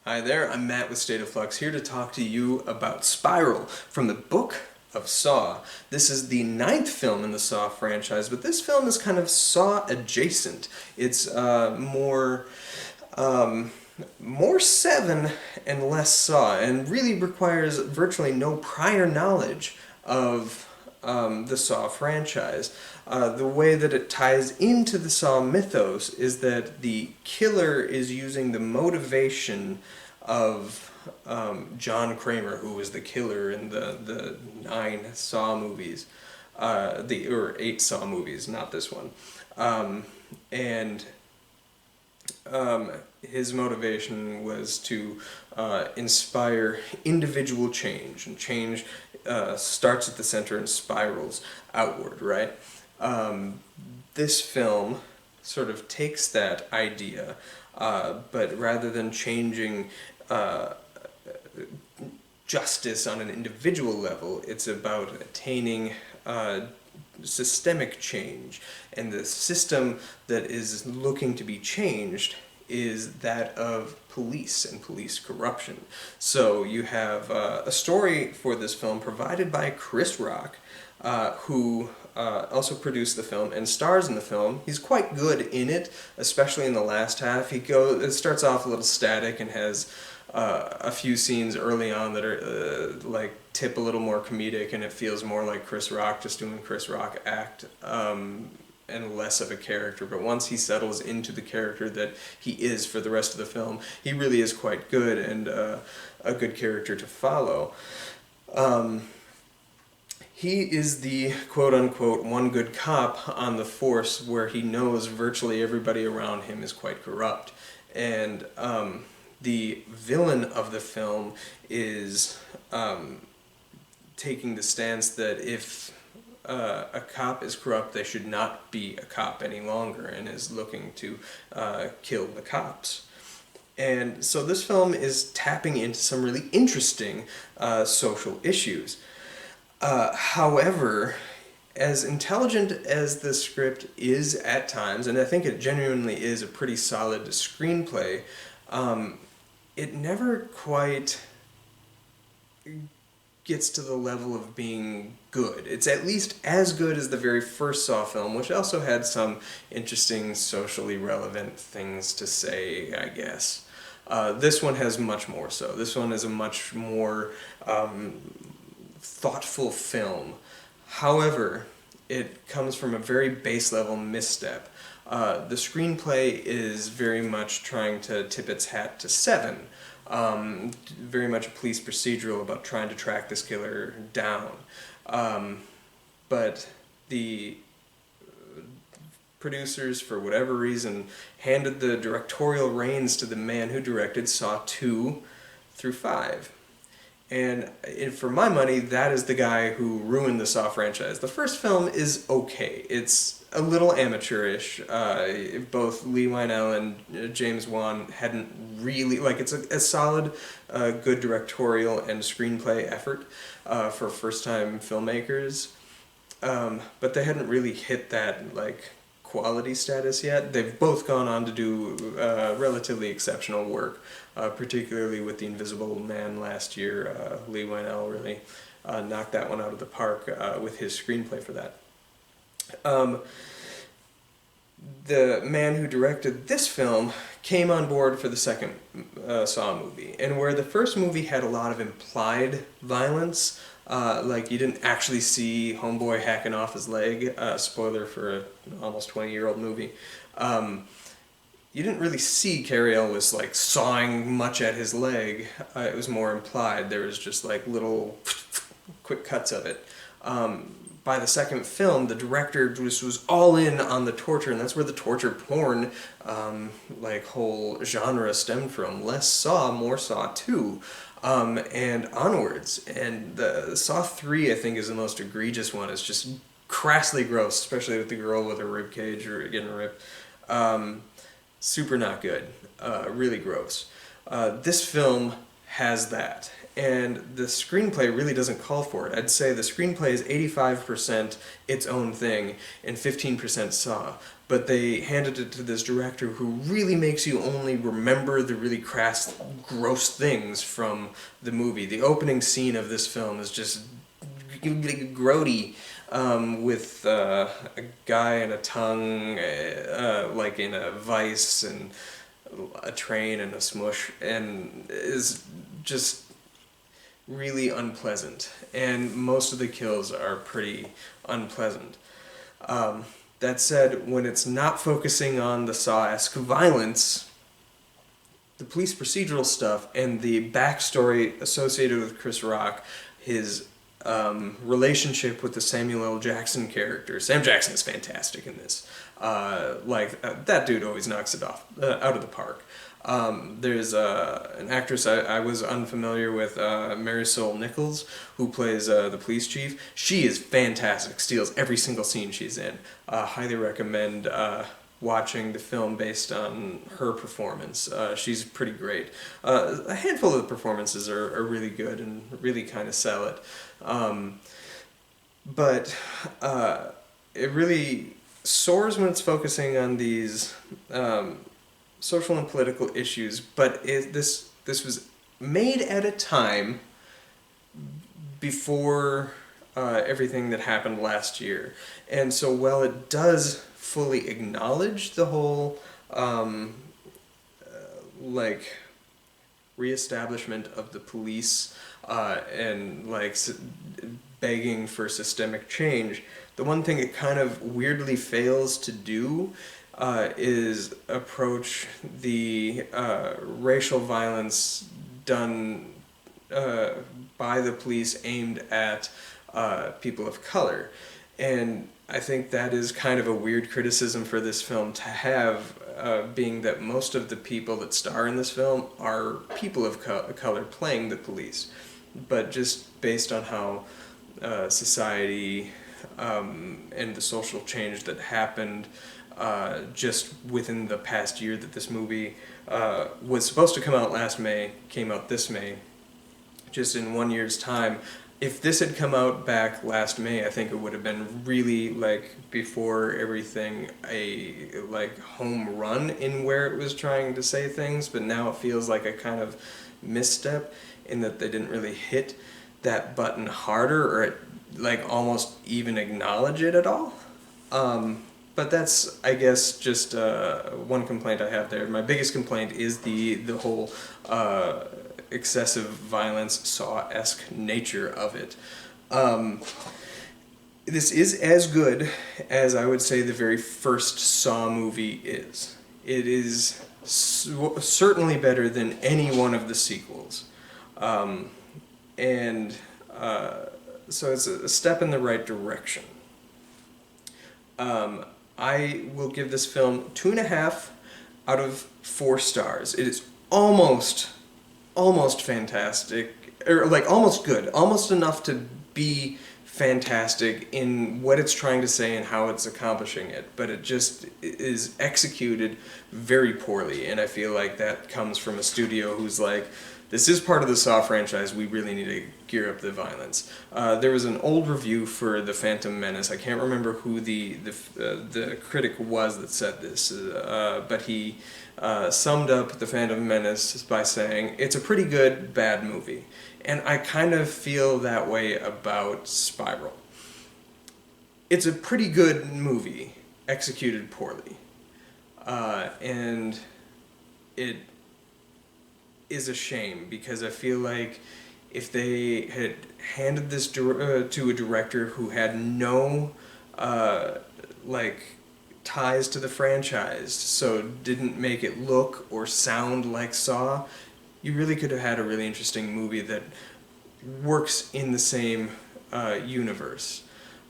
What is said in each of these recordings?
Hi there, I'm Matt with State of Flux, here to talk to you about Spiral from the Book of Saw. This is the ninth film in the Saw franchise, but this film is kind of Saw adjacent. It's more Seven and less Saw, and really requires virtually no prior knowledge of the Saw franchise. The way that it ties into the Saw mythos is that the killer is using the motivation of John Kramer, who was the killer in the 9 Saw movies, or 8 Saw movies, not this one, and his motivation was to inspire individual change, and change starts at the center and spirals outward, right? This film sort of takes that idea, but rather than changing justice on an individual level, it's about attaining systemic change. And the system that is looking to be changed is that of police and police corruption. So you have a story for this film provided by Chris Rock, who also produced the film and stars in the film. He's quite good in it, especially in the last half. It starts off a little static and has a few scenes early on that are like tip a little more comedic, and it feels more like Chris Rock just doing Chris Rock act, and less of a character. But once he settles into the character that he is for the rest of the film, he really is quite good, and a good character to follow. He is the quote-unquote one good cop on the force, where he knows virtually everybody around him is quite corrupt. And the villain of the film is taking the stance that if a cop is corrupt, they should not be a cop any longer, and is looking to kill the cops. And so this film is tapping into some really interesting social issues. However, as intelligent as the script is at times, and I think it genuinely is a pretty solid screenplay, it never quite gets to the level of being good. It's at least as good as the very first Saw film, which also had some interesting socially relevant things to say, I guess. This one has much more so. This one is a much more thoughtful film. However, it comes from a very base level misstep. The screenplay is very much trying to tip its hat to Seven. Very much a police procedural about trying to track this killer down. But the producers, for whatever reason, handed the directorial reins to the man who directed Saw 2 through 5. And for my money, that is the guy who ruined the Saw franchise. The first film is okay. It's a little amateurish. Both Lee Wynell and James Wan hadn't really... it's a solid, good directorial and screenplay effort for first-time filmmakers. But they hadn't really hit that, quality status yet. They've both gone on to do relatively exceptional work, particularly with The Invisible Man last year. Lee Wynell really knocked that one out of the park with his screenplay for that. The man who directed this film came on board for the second Saw movie, and where the first movie had a lot of implied violence, you didn't actually see Homeboy hacking off his leg, spoiler for an almost 20-year-old movie. You didn't really see Cary Elwes sawing much at his leg. It was more implied. There was just little quick cuts of it. By the second film, the director just was all in on the torture, and that's where the torture porn whole genre stemmed from. Less Saw, more Saw 2. And onwards. And the Saw 3, I think, is the most egregious one. It's just crassly gross, especially with the girl with her ribcage or getting ripped. Super not good. Really gross. This film has that. and the screenplay really doesn't call for it. I'd say the screenplay is 85% its own thing and 15% Saw. But they handed it to this director who really makes you only remember the really crass, gross things from the movie. The opening scene of this film is just grody, with a guy and a tongue, like in a vice, and a train and a smush, and is just really unpleasant. And most of the kills are pretty unpleasant. That said, when it's not focusing on the Saw-esque violence, the police procedural stuff and the backstory associated with Chris Rock, his relationship with the Samuel L. Jackson character. Sam Jackson is fantastic in this. That dude always knocks it off out of the park. There's an actress I was unfamiliar with, Marisol Nichols, who plays the police chief. She is fantastic, steals every single scene she's in. Highly recommend watching the film based on her performance. She's pretty great. A handful of the performances are really good and really kind of sell it. But it really soars when it's focusing on these social and political issues, but this was made at a time before everything that happened last year. And so while it does fully acknowledge the whole reestablishment of the police and begging for systemic change, the one thing it kind of weirdly fails to do is approach the racial violence done by the police aimed at people of color. And I think that is kind of a weird criticism for this film to have, being that most of the people that star in this film are people of color playing the police. But just based on how society and the social change that happened just within the past year that this movie was supposed to come out last May, came out this May, just in 1 year's time. If this had come out back last May, I think it would have been really, before everything, a home run in where it was trying to say things, but now it feels like a kind of misstep in that they didn't really hit that button harder, or almost even acknowledge it at all. But that's, I guess, just one complaint I have there. My biggest complaint is the whole excessive violence, Saw-esque nature of it. This is as good as I would say the very first Saw movie is. It is certainly better than any one of the sequels. So it's a step in the right direction. I will give this film 2.5 out of 4 stars. It is almost fantastic, or almost good, almost enough to be fantastic in what it's trying to say and how it's accomplishing it, but it just is executed very poorly, and I feel like that comes from a studio who's this is part of the Saw franchise, we really need to gear up the violence. There was an old review for The Phantom Menace. I can't remember who the critic was that said this, but he summed up The Phantom Menace by saying, it's a pretty good, bad movie. And I kind of feel that way about Spiral. It's a pretty good movie, executed poorly. And it is a shame, because I feel like if they had handed this to a director who had no ties to the franchise, so didn't make it look or sound like Saw, you really could have had a really interesting movie that works in the same universe.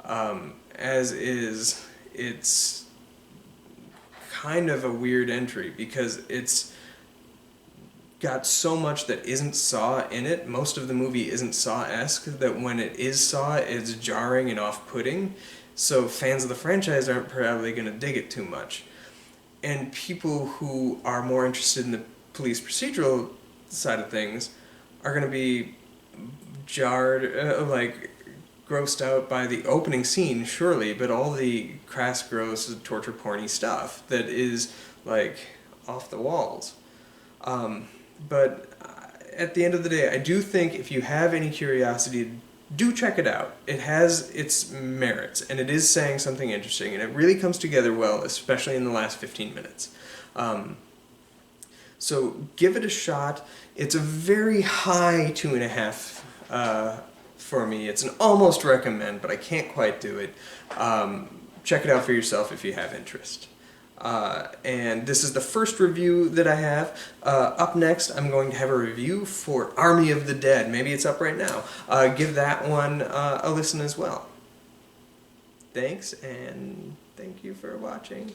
As is, it's kind of a weird entry, because it's got so much that isn't Saw in it. Most of the movie isn't Saw-esque, that when it is Saw, it's jarring and off-putting. So fans of the franchise aren't probably going to dig it too much. And people who are more interested in the police procedural side of things are going to be jarred, like grossed out by the opening scene, surely, but all the crass, gross, torture porny stuff that is like off the walls. But at the end of the day, I do think if you have any curiosity, do check it out. It has its merits, and it is saying something interesting, and it really comes together well, especially in the last 15 minutes. So give it a shot. It's a very high 2.5 for me. It's an almost recommend, but I can't quite do it. Check it out for yourself if you have interest. And this is the first review that I have. Up next, I'm going to have a review for Army of the Dead. Maybe it's up right now. Give that one a listen as well. Thanks, and thank you for watching.